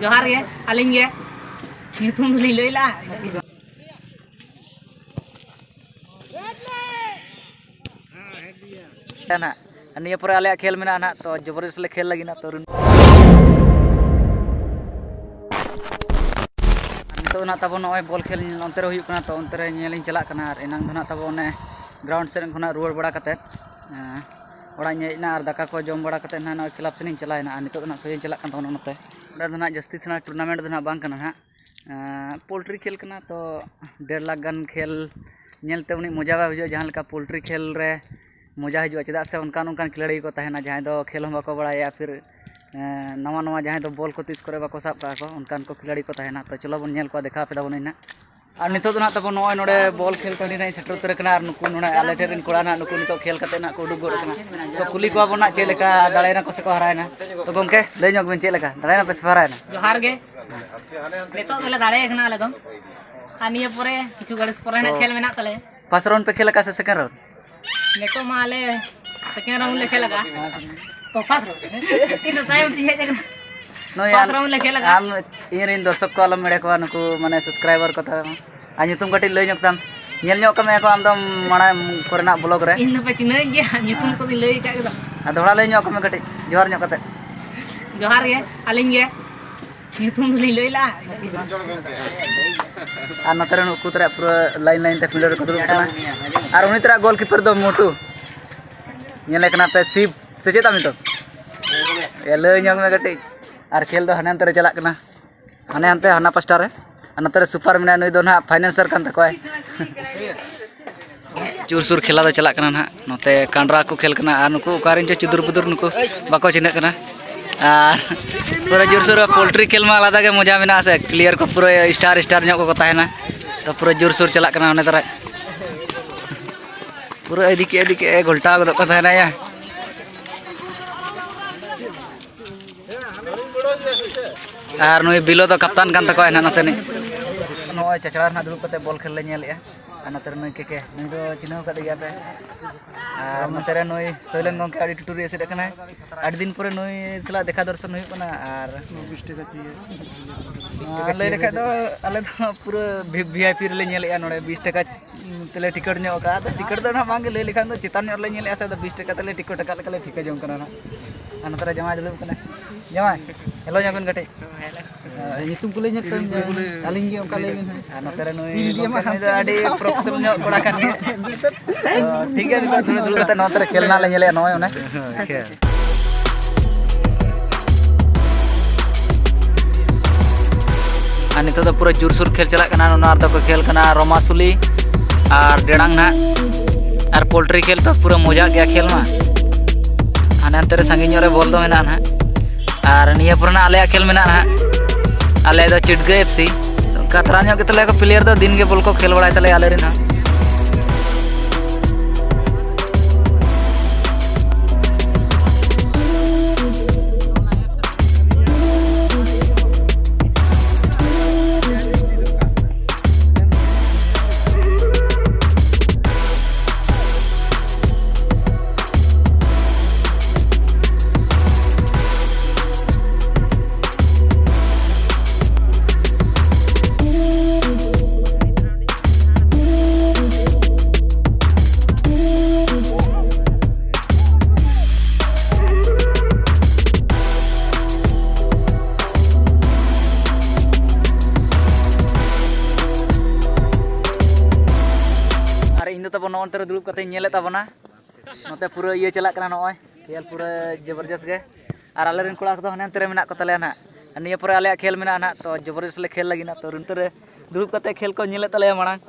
जोहार गे आलिंग गे nyutum dulu lay lah. ना निया पर आले खेल में ना तो जबरदस्त ले खेल लगी ना तो ना तब नॉय बॉल खेल अंतर हुई करना तो अंतर नेलिंग चला करना और एनांग धना तब ने ग्राउंड से खना रुआर बड़ा कते ओड़ा नेना और दाका को जम बड़ा कते ना क्लब से चलाना नितो ना सोय चला kan तो नते ना जस्ती सेना टूर्नामेंट ना बांग करना ना पोल्ट्री खेल करना तो 1.5 लाख गान खेल नेलते उनी मजा हजू जहाँ लेका पोल्ट्री खेल रे मजा हजू चेदा से उनकान उनकान खिलाड़ी को तहना जहाँ दो खेल हम बाको बड़ा या फिर नवा नवा जहाँ दो बॉल को तीस करे बाको साब का उनकान को खिलाड़ी को तहना तो चलो बन नेल को देखा पे दाबन ना और नितो ना तब नॉय नोडे बॉल खेल टाँडी ना सेटर उतर कना और नुकु नोडे आले ठेरिन कोड़ा ना नुकु नितो खेल कते ना को उडुग गोड़ कना तो कुली को बना चे लेका दाड़ायना को से को हरायना तो गमके लई ᱧᱚᱜ ᱵᱤᱱ चे लेका दाड़ायना पे से हरायना जोहार गे नितो तले दाड़े कना आले दो आनिया परे किछु गड़स परे ना खेल मेना तले फर्स्ट राउंड पे खेला का से सेकंड राउंड नितो माले सेकंड राउंड ले खेलगा तो फर्स्ट राउंड इन टाइम ती हेज नोय फर्स्ट राउंड ले खेलगा आम इरिन दर्शक को आलम मेडे को नुकु माने सब्सक्राइबर को ता आ ᱧᱩᱛᱩᱢ कटी लई ᱧᱚᱜ ताम नेल ᱧᱚᱜ कमे को आम दम माने कोरेना ब्लॉग रे इन पे चिनई गे ᱧᱩᱛᱩᱢ को लई का के आ दोड़ा लई ᱧᱚᱜ कमे कटी जोहार ᱧᱚᱜ कते जोहार गे आलिंग गे ᱧᱩᱛᱩᱢ दली लई ला आ नतरे नुकु तरे पूरा लाइन लाइन ते प्लेयर को दुरुब कना और उनी तरा गोलकीपर दो मोटू नेले कना पे सिप से चेता मितो ए लई ᱧᱚᱜ में कटी और खेल दो हने अंतरे चला कना हने अंते हना पास्टा रे नतरे सुपर में नुई दो ना फाइनेंसर कान तकोय जोर सुर खेला दो चला कना ना नते कांड्रा को खेल कना आ नुकु उकारिन चे चुदुर बुदुर नुकु बाको चिने कना और पूरा जोर सुर पोल्ट्री खेल में आलादा के मजा मेना से प्लेयर को पूरा स्टार स्टार ᱧᱚᱜ को तहना तो पूरा जोर सुर चला कना हने तरा पूरा एदिके घोल्टा गदो को तहना या और नुई बिलो तो कप्तान कान तकोय ना नते नि नोय चचड़ा ना दुरुब कते बॉल खेल ले नेलया और नते नुई के नुई दो चिन्ह कते गया पे और नते नुई सोइलन गंके आडी टुटुरी एसे देखना आठ दिन परे नुई सला देखा दर्शन हुई कना और 20 टका चाहिए ले रखा तो आले तो पूरा वीआईपी रे ले नेलया नोडे 20 टका तले टिकट ᱧᱚᱜ का तो टिकट दो ना मांगे ले लेखान तो चितान ᱧᱚᱜ ले नेलया से 20 टका तले टिकट टका ले ठिका जम कना ना और नते जमा दुरुब कना जमा हेलो ᱧᱚᱜ गटे ᱧᱩᱛᱩᱢ ᱠᱚ ᱞᱟᱹᱭ ᱧᱚᱜ ᱛᱟᱢ ᱟᱹᱞᱤᱧ ᱜᱮ ᱚᱱᱠᱟ ᱞᱟᱹᱭ ᱵᱤᱱ ᱟᱨ ᱱᱚᱛᱮ ᱱᱩᱭ ᱟᱹᱰᱤ ᱯᱨᱚᱯᱷᱮᱥᱚᱱᱟᱞ ᱧᱚᱜ ᱠᱚᱲᱟ ᱠᱟᱱ ᱜᱮᱭᱟ ᱴᱷᱤᱠ ᱜᱮᱭᱟ ᱫᱩᱲᱩᱵ ᱠᱟᱛᱮ ᱱᱚᱛᱮ ᱠᱷᱮᱞ ᱱᱟᱜ ᱞᱮ ᱧᱮᱞᱮᱜᱼᱟ ᱱᱚᱜᱼᱚᱭ ᱚᱱᱮ ᱟᱨ ᱱᱤᱛᱚᱜ ᱫᱚ ᱯᱩᱨᱟᱹ ᱡᱳᱨ ᱥᱩᱨ ᱠᱷᱮᱞ ᱪᱟᱞᱟᱜ ᱠᱟᱱᱟ ᱚᱱᱟ ᱨᱮᱫᱚ ᱠᱚ ᱠᱷᱮᱞ ᱠᱟᱱᱟ ᱨᱚᱢᱟᱥᱩᱞᱤ ᱟᱨ ᱰᱮᱲᱟᱝ ᱱᱟᱜ ᱟᱨ ᱯᱳᱞᱴᱨᱤ ᱠᱷᱮᱞ ᱫᱚ ᱯᱩᱨᱟᱹ ᱢᱚᱡᱟ ᱜᱮᱭᱟ ᱠᱷᱮᱞ ᱢᱟ ᱦᱟᱱᱮ ᱦᱟᱱᱛᱮ ᱨᱮ ᱥᱟᱺᱜᱤᱧ ᱧᱚᱜ ᱨᱮ ᱵᱚᱞ ᱫᱚ ᱢᱮᱱᱟᱜᱼᱟ ᱱᱟᱦᱟᱜ और निया पुराना आले खेल में ना आले दो चिटगे एफसी कतरा ᱧᱚᱜ गे तले को प्लेयर दो दिन के बॉल को खेल बड़ाय तले आले रे ना तब नौते दुड़ब कते नेले तबना नोते पूरा ये चला कना नॉय खेल पूरा जबरदस्त गे और आले रेन कोड़ा को हने अंतरे मेना को तले ना निया पूरा आले खेल मेना ना तो जबरदस्त ले खेल लगी ना तो रुनते दुड़ब कते खेल को नेले तले मांग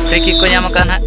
फ्री किक को नाम का ना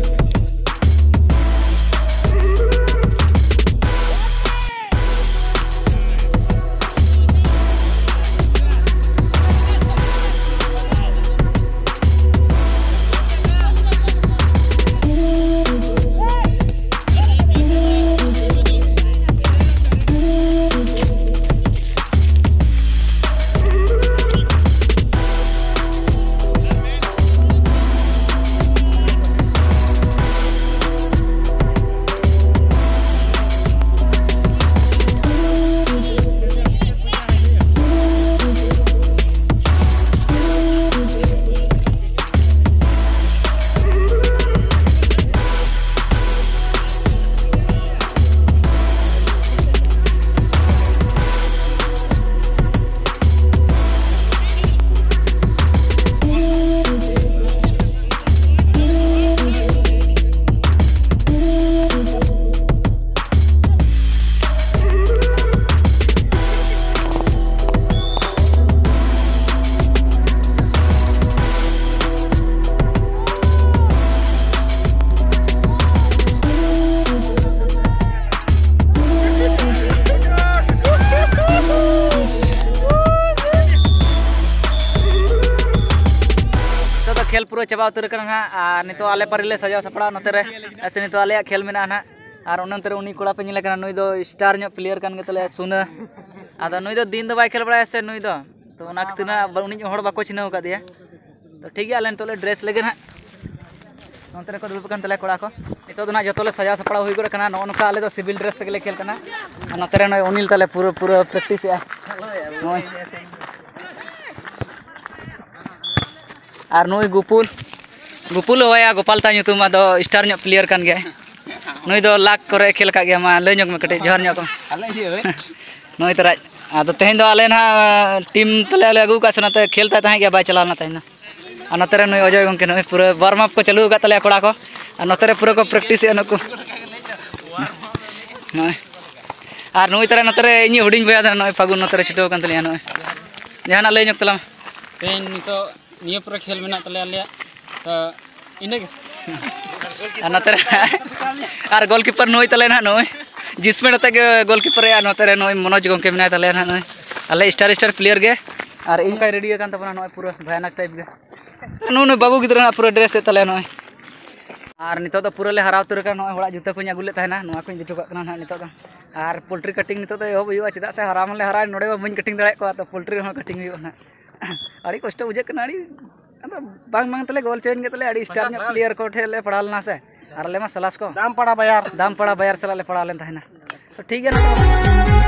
पूरा चाबा उतर करना और नितो आले पारिले सजाव सपड़ा नोते रे ऐसे नितो आले खेल में ना और उन्नते उनी कोड़ा पे निले करना नुई दो स्टार ᱧᱚᱜ प्लेयर कान गेतले सुना आदा नुई दो दिन दो बाय खेल बड़ा से नुई दो तो ओना कितना उनी हड़ बाको चिनाव का दिया तो ठीक है आले तो ड्रेस लेगे ना नोते को दुब कान तले कोड़ा को नितो दो ना जतोले सजाव सपड़ा हुई को करना नोनका आले तो सिविल ड्रेस तगले खेल करना नोते रे नय अनिल तले पूरा पूरा प्रैक्टिस है नय और नुई गुपुल गुपुल होया गोपाल ता ᱧᱩᱛᱩᱢ आदो स्टार ᱧᱚᱜ प्लेयर कान गया नुई दो लाख करे खेल का गया मा लय ᱧᱚᱜ में कटे जहर ᱧᱚᱜ नुई तरा आदो तेहन दो आले ना टीम तले आले अगु का सनाते खेलता ताहे गया बाय चलाना तेहन आ नतरे नुई अजय गंके नुई पूरा वार्म अप को चालू का तले कोड़ा को आ नतरे पूरा को प्रैक्टिस है नको नुई और नुई तरा नतरे इनी हुडिंग बया दा नुई फागुन नतरे छुटो कान तले नुई जहाना लय ᱧᱚᱜ तला तेन नितो निये पूरा खेल में ना तले आले तो इने नतरे और गोलकीपर नुई तले ना नुई जिसमें नते गोलकीपर है नतरे नुई मनोज गंके में तले ना नुई आले स्टार स्टार प्लेयर गे और इन का रेडी कान तबना नुई पूरा भयानक टाइप गे नुई बाबू गिद्रा ना पूरा ड्रेस तले नुई और नितो तो पूरा ले हराव तुर का नुई हड़ा जुता को अगुले तहना नुआ को दिटो का ना नितो तो और पोल्ट्री कटिंग नितो तो एहो हुआ चदा से हराम ले हरा नोडे बन कटिंग दड़े को तो पोल्ट्री हो कटिंग हुआ ना अड़ी कष्ट बुझे कना अड़ी बांग बांग तले गोल चेन के तले अड़ी स्टार प्लेयर को ठेले पड़ालना से और ले मा सलास को दाम पड़ा बाजार सला ले पड़ा लेन तहना तो ठीक है ना।